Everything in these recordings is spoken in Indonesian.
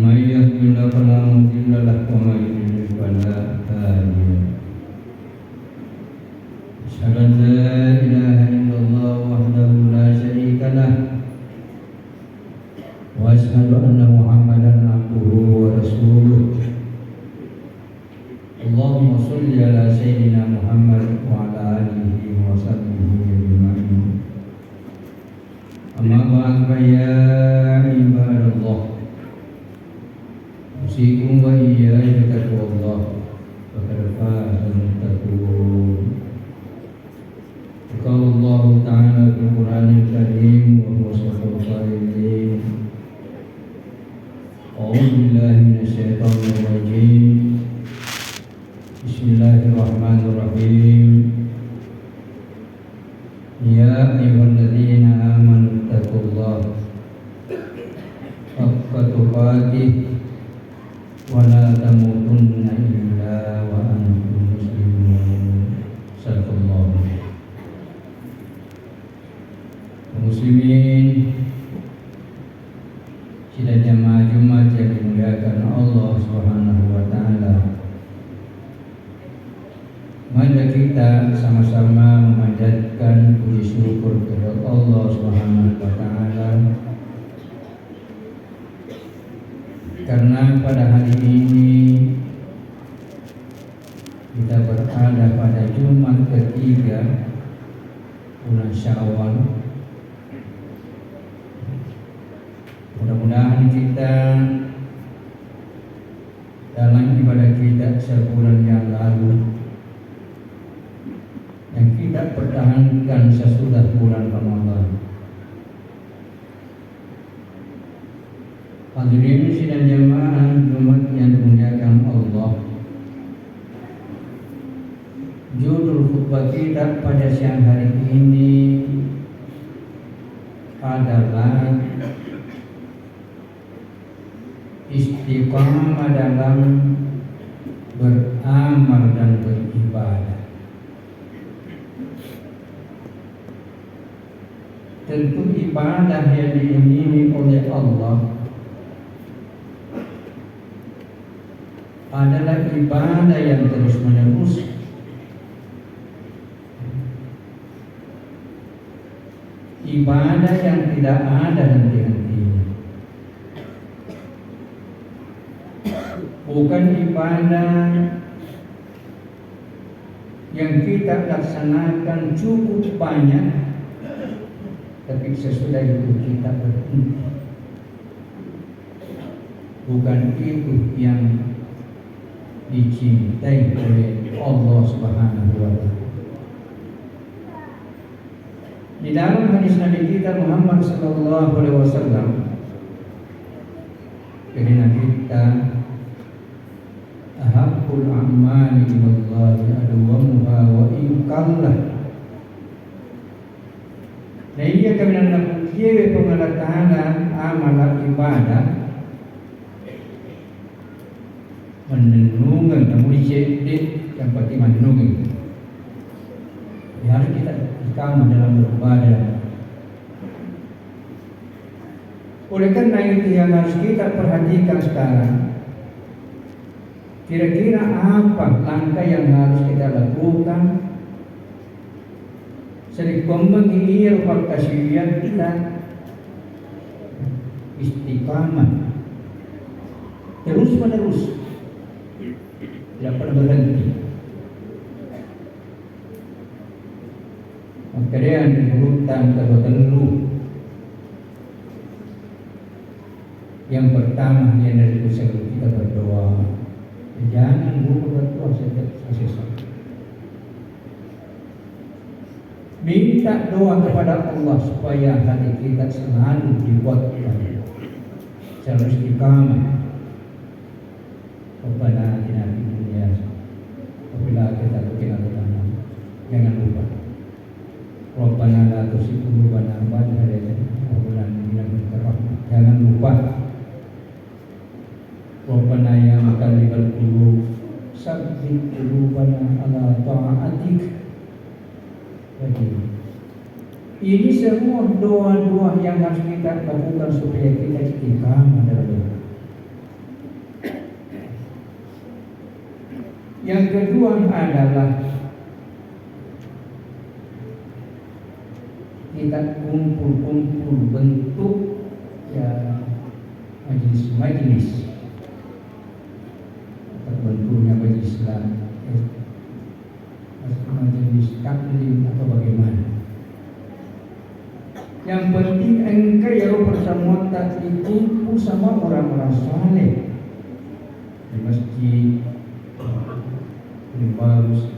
من يهد الله فلا مضل له ومن يضلل فلا هادي له. أشهد أن لا إله إلا الله وحده لا شريك له وأشهد أن محمدا عبده ورسوله. اللهم صل على سيدنا محمد وعلى آله وصحبه أجمعين. أما بعد فيا عباد الله أوصيكم وإياي بتقوى الله فقد فاز المتقون. قال الله تعالى في القرآن الكريم وهو أصدق القائلين: أعوذ بالله من الشيطان الرجيم. بسم الله الرحمن الرحيم. يا أيها الذين آمنوا اتقوا الله حق تقاته ولا تموتن إلا وأنتم مسلمون. صدق الله. Muslimin, sidang jamaah Jumat yang dimuliakan Allah Subhanahu wa taala. Mari kita sama-sama memanjatkan puji syukur kepada Allah Subhanahu wa taala karena pada hari ini kita berada pada Jumat ketiga bulan Syawal. Mudah-mudahan kita dalam ibadah kita sebulan yang lalu yang kita pertahankan sesudah bulan Ramadan. Hadirin sidang jamaah Jumat yang dimuliakan Allah. Judul khutbah kita pada siang hari ini adalah istiqamah dalam beramal dan beribadah. Tentu ibadah yang diingini oleh Allah adalah ibadah yang terus menerus, ibadah yang tidak ada henti-hentinya. Bukan ibadah yang kita laksanakan cukup banyak, tapi sesudah itu kita berhenti. Bukan itu yang dicintai oleh Allah Subhanahu wa taala. Di dalam hadis Nabi kita Muhammad sallallahu alaihi wasallam, karena kita ahabbul a'mali ilallahi adwamuha wa in qallah. Dan ia kerana kira pengelaktanan amal ibadah menenungan namun dicedek yang pasti menenungan. Harus kita istiqamah dalam beribadah. Oleh karena itu yang harus kita perhatikan sekarang, kira-kira apa langkah yang harus kita lakukan sering memengir perkasian kita istiqamah terus menerus, tidak pernah berhenti. Maka dia yang diurutkan tertentu. Yang pertama yang dari usaha kita berdoa. Jangan lupa berdoa setiap sesuatu. Minta doa kepada Allah supaya hati kita selalu dikuatkan, selalu istiqamah. Rabbana atina fid dunya wa fil akhirati hasanah. Jangan lupa. Rabbana la tuzigh qulubana ba'da idh hadaytana wa hab lana min ladunka rahmah. Jangan lupa. Rabbana ya muqallibal qulub sabbit qulubana ala ta'atik. Ini semua doa-doa yang harus kita lakukan supaya kita istiqamah dalam doa. Yang kedua adalah kita kumpul-kumpul bentuk ya majelis atau bentuknya majelis Islam, majelis taklim atau bagaimana. Yang penting engkau ya pertemuan tak dikumpul sama orang-orang saleh di masjid, di bagus,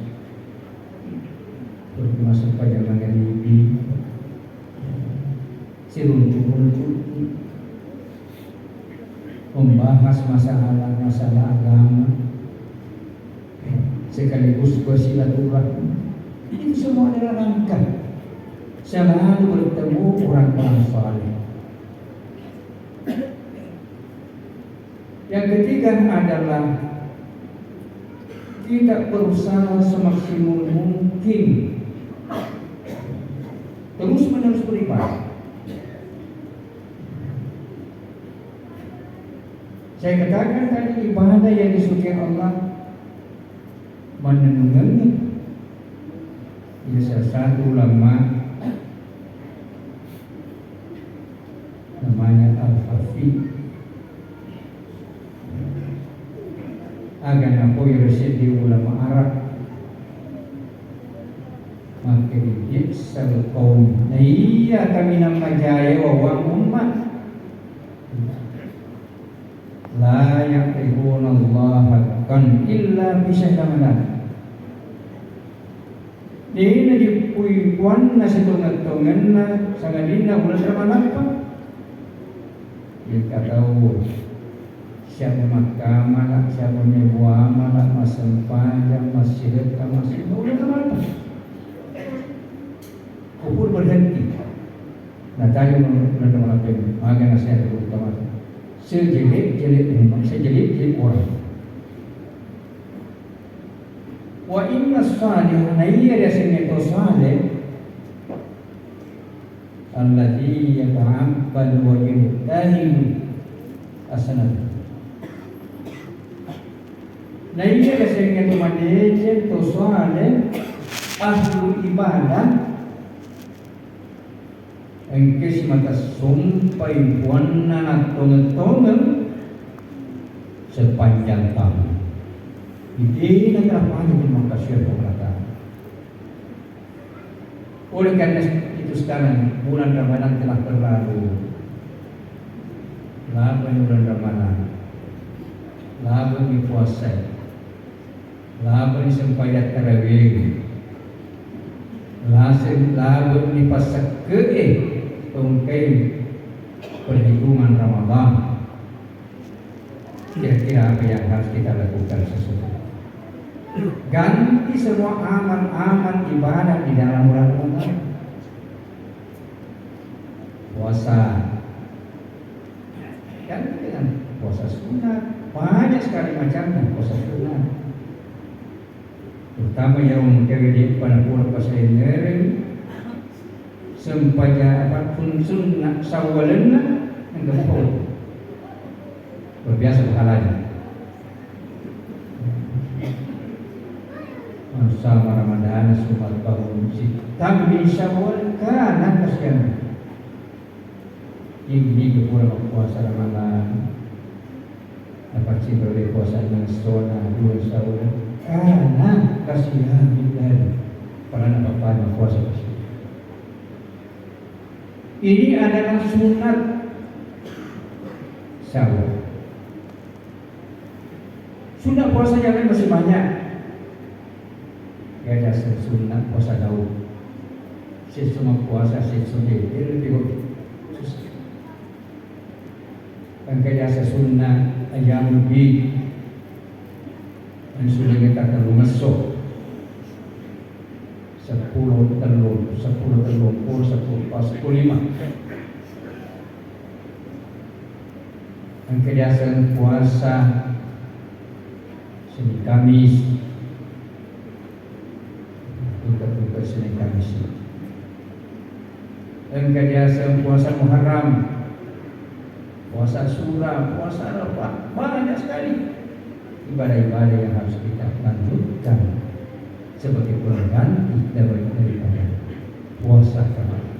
termasuk pajangan ini, runtuh-runtuh membahas masalah-masalah agama sekaligus bersilaturahmi. Itu semua adalah rangka selalu bertemu orang-orang saleh. Yang ketiga adalah kita berusaha semaksimal mungkin terus menerus beribadah. Saya katakan tadi ibadah yang disukai Allah menenungannya. Ini salah satu ulama namanya Al-Fafi agak napoi resep di ulama Arab maka dijibsal kaum nah iya kami nama jaya wa umat la ya'rifuna Allah haqqan illa bisyahadaman. Dina dipuikuan na situngat-tungan na sangadina bulan Ramadan pa. Kita tahu siapa mahkamah, siapa muamalah, masam panjang, masjid, masjid bulan Ramadan. Kubur berhenti. Nah tayo bulan Ramadan maga nasihat utama. Sejelek-jelek umat, sejelek-jelek orang. Wa inna salihah iya dasarnya itu salih alladhi yata'abbad wa yutahim asanat. Nah iya dasarnya itu maneje itu salih ahlu ibadah engkes mata sumpai buana na tongen-tongen sepanjang tahun. Ini adalah apa yang makasih pemerintah. Oleh karena itu sekarang bulan Ramadan telah berlalu. Lalu bulan Ramadan, lalu di puasa, lalu di sembahyang tarawih, lalu di pasal tungkai perhitungan Ramadan. Kira-kira apa yang harus kita lakukan sesuatu? Ganti semua amal-amal ibadah di dalam bulan Ramadan. Puasa, ganti dengan puasa sunat. Banyak sekali macamnya puasa sunat. Terutama yang terjadi pada bulan puasa ini. Sempaya apapun sunnah sawalanna yang kemudian berbiasa pahalanya. Masa Ramadan sumat tahun si tambi syawal kana kasihan. Ini kurang puasa Ramadan. Dapat sih boleh puasa dengan sona dua syawal kana kasihan bidan. Pernah apa puasa kasihan. Ini adalah sunat syawal. Sunat puasa jangan masih banyak. Ya ada sunat puasa Daud. Semua puasa sesuai lebih susah. Dan kaya sunat ayam lebih dan sudah kita terlalu masuk. 10 telur, 10 pas 5. Dan kebiasaan puasa Senin Kamis, buka Senin Kamis. Dan kebiasaan puasa Muharram, puasa Surah, puasa Arafah, banyak sekali. ibadah-ibadah yang harus kita lanjutkan sebagai pengganti daripada puasa Ramadan.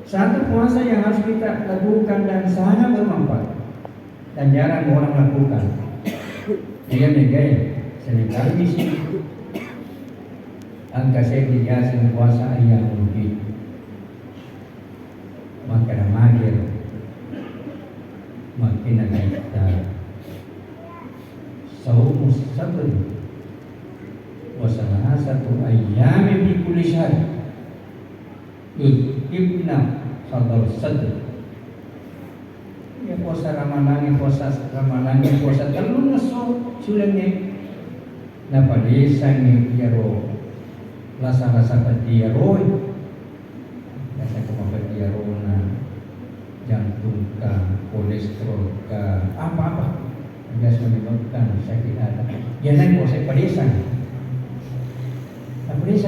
Satu puasa yang harus kita lakukan dan sangat bermanfaat dan jarang orang lakukan. Dia negara Senin Kamis angka saya dijelasin puasa yang mungkin maka magir makin kita saumus sabri wa salasatu ayyamin fi kulli syahr yudhibna sadar sadr. Ya puasa Ramadan, puasa telur ngeso sulengnya napa desa ni yaro rasa-rasa patiaro rasa kemapatiaro na jantung ka kolesterol ka apa-apa biasa menyebabkan sakit hati. Ya nan puasa padesa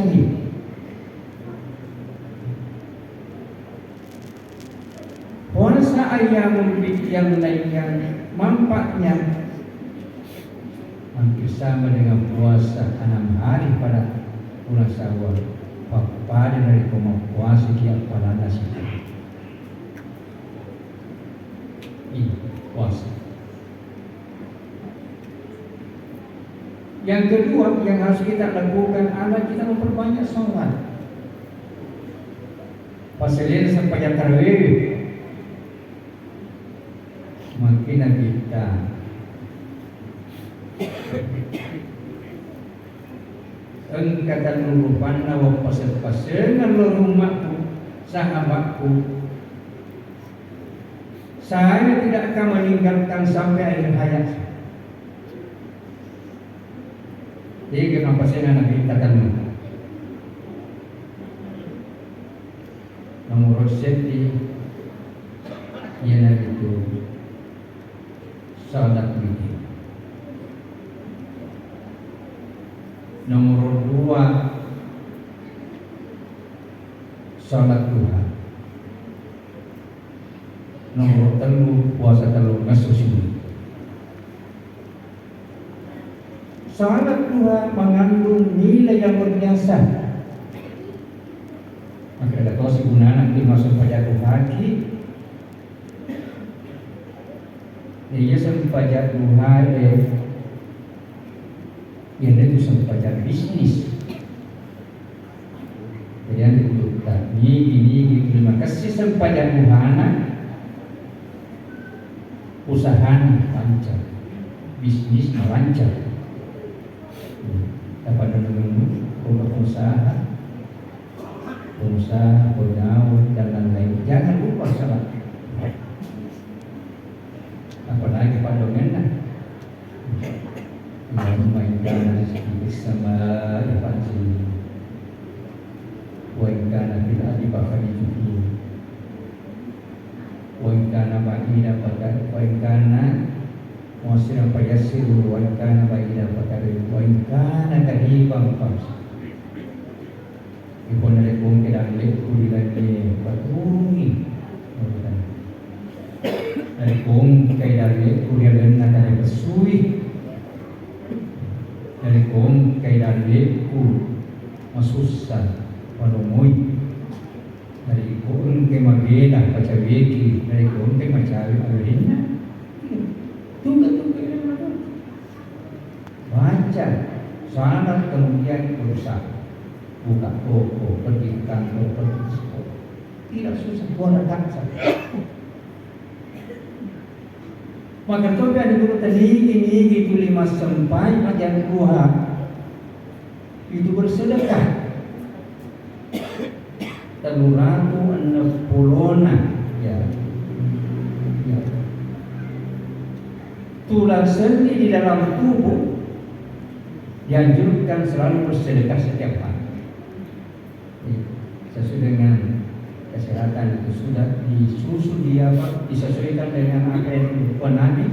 ni puasa ayam yang lainnya manfaatnya hampir sama dengan puasa 6 hari pada bulan Syawal. Pada dari puasa dia pada nasi ini puasa. Yang kedua yang harus kita lakukan adalah kita memperbanyak sholat. Pasalnya sampai yang tarawih makin kita engkatan lurupanna wa pasal-pasal rumahku sahabatku. Saya tidak akan meninggalkan sampai akhir hayat. Jadi kenapa saya nak katakan nomor seti ialah itu salat witir. Nomor 2 salat duha. Nomor 3 puasa telur nasusi. Salat duha mengandung nilai yang berjasa. Maka ada kau gunaan nanti masuk pada hati. Dia sampai duha yang itu sampai bisnis. Jadi yang dibutuhkan ini terima kasih sampai duhana usaha lancar, bisnis lancar. Dapat menunggu pengusaha, pegawai dan lain-lain. Jangan lupa salat. Apalagi pada menang. Mainkan sama ibadah, mainkan tidak dipakai itu, mainkan bagi dapat, mainkan masih apa ya sih, mainkan bagi dapat, mainkan tadi bangkang. Ibu nak pun kita lihat kuri lagi, batuni, dari pun kita lihat kuri lagi nak ada bersui. Dari kong kay daliku masusan panumoy dari kong kay magela pacawiki dari kong kay macawi awalina tuga baca salat kemudian berusaha buka toko pergi kantor pergi sekolah tidak susah bola daksa. Maka tu ada guru tadi itu 5 sampai jam 2 itu bersedekah teluraku 60 ya. Tulang sendi di dalam tubuh dianjurkan selalu bersedekah setiap hari. Sesuai dengan kesehatan itu sudah disusun disesuaikan dengan apa yang dilakukan Nabi.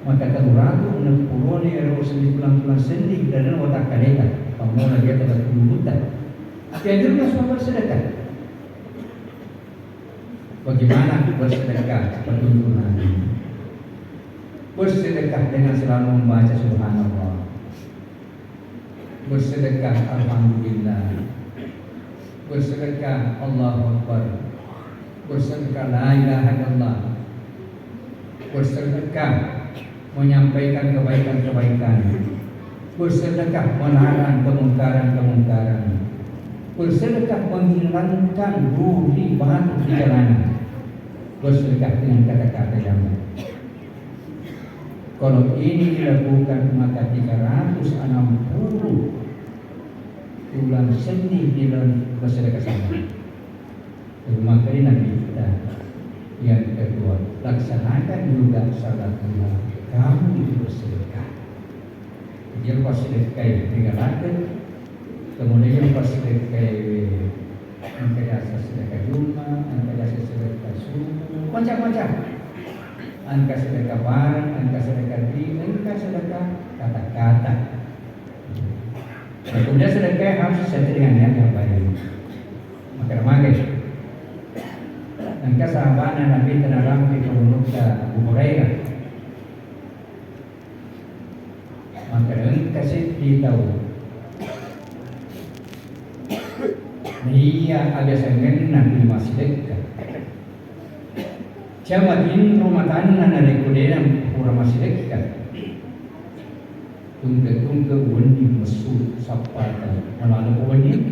Maka teruraku 60 ni sendi tulang sendi dan otak kaleta. Kamu lagi ada kebutuhan. Dianjurkan semua bersedekah. Bagaimana bersedekah? Petunjuk Nabi. Bersedekah dengan selalu membaca subhanallah, bersedekah alhamdulillah, bersedekah Allahu Akbar, bersedekah la ilaha illallah, bersedekah menyampaikan kebaikan-kebaikan, bersedekah melarang kemungkaran-kemungkaran, bersedekah menghilangkan duri batu di jalanan, bersedekah dengan kata-kata yang baik. Kalau ini dilakukan maka 360 bulan seni di dalam bersedekah sama. Maka ini Nabi kita yang kedua, laksanakan juga salat duha. Kamu itu bersedekah. Dia bersedekah dengan lakukan, kemudian bersedekah angka dasar sedekah Jumat, angka dasar sedekah subuh, macam-macam. Angka sedekah barang, angka sedekah diri, angka sedekah kata-kata. Nah, kemudian sedekah harus sesuai dengan niat yang baik. Maka remaja. Angka sahabat Nabi tenaram di Abu Hurairah. Maka angka sedih tahu. Dia ada sangen Nabi masih dekat. Jamatin rumah tanah dari kudenam pura masih dekat. Tunggu wani masuk sapata malam wani.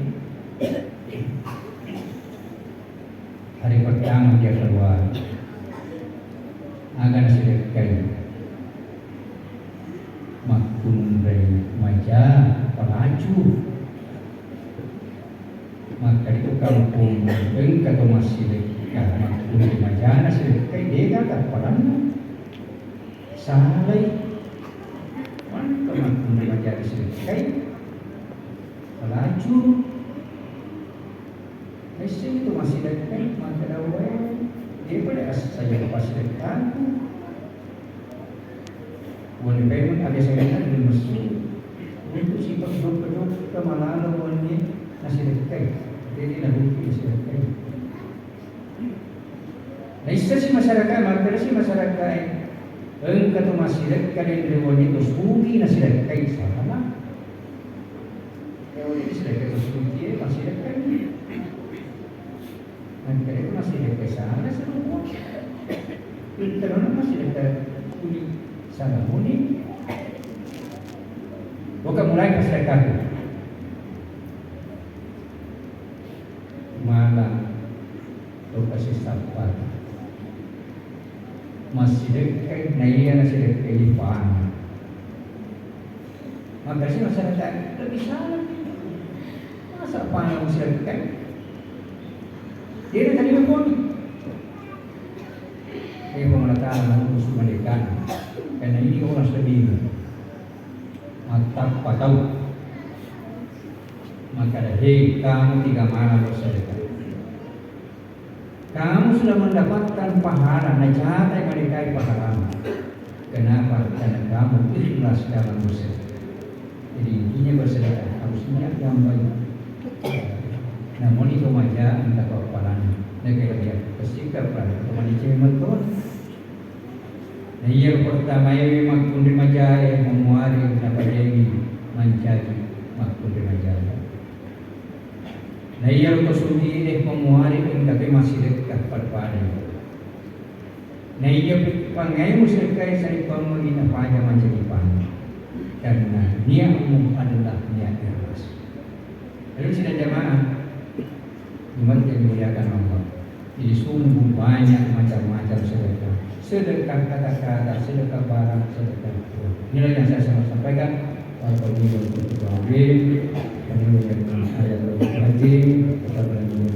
Hari pertama dia keluar, agak nasi dekat. Makun dari maja pelaju. Maka itu kampung engkau masih dekat. Makun di majana sedekah dia kata padang salai mana makun di majana sedekah pelaju mesin itu masih dekat maka dawai dia pada saya lepas dekat boleh memang ada saya di masjid untuk sifat hidup kemalahan wanita masih dekat jadi nak bukti masih dekat. Nah, istri masyarakat, markasi masyarakat, engkau tu masih dekat dengan wanita sugi nasi dekat sama. Kalau ini dekat sugi masih dekat, engkau itu masih dekat sana semua. Kalau masih dekat sugi sana muni, bukan mulai masyarakat. Malam tu kasih sabar. Masih dekat, naya masih dekat di pan. Maka si masyarakat lebih salah. Masa pan masih dekat? Dia dah tadi berpon. Dia pemelataan musuh mereka. Karena ini orang sedih. Mata patau. Maka dah kamu 3 malam bersedekah. Kamu sudah mendapatkan pahala, najat mereka pahala. Kenapa? Karena kamu ikhlas dalam bersedekah. Jadi intinya bersedekah harus niat yang baik. Namun itu maja entah kepalanya. Negara dia bersikap pada teman cewek betul. Nah, yang pertama yang makun di maja yang memuari apa jadi mencari makun di maja. Nah, yang kesundi ini memuari tapi masih dekat pada. Nah, ia pangai musyakai saya pemulih apa aja menjadi pan. Karena niatmu adalah niat ikhlas. Lalu sudah jamaah, umat yang dimuliakan Allah. Jadi sungguh banyak macam-macam sedekah. Sedekah kata-kata, sedekah barang, sedekah uang. Inilah yang saya sampaikan. Alhamdulillah. Ayat lagi kita berlanjut.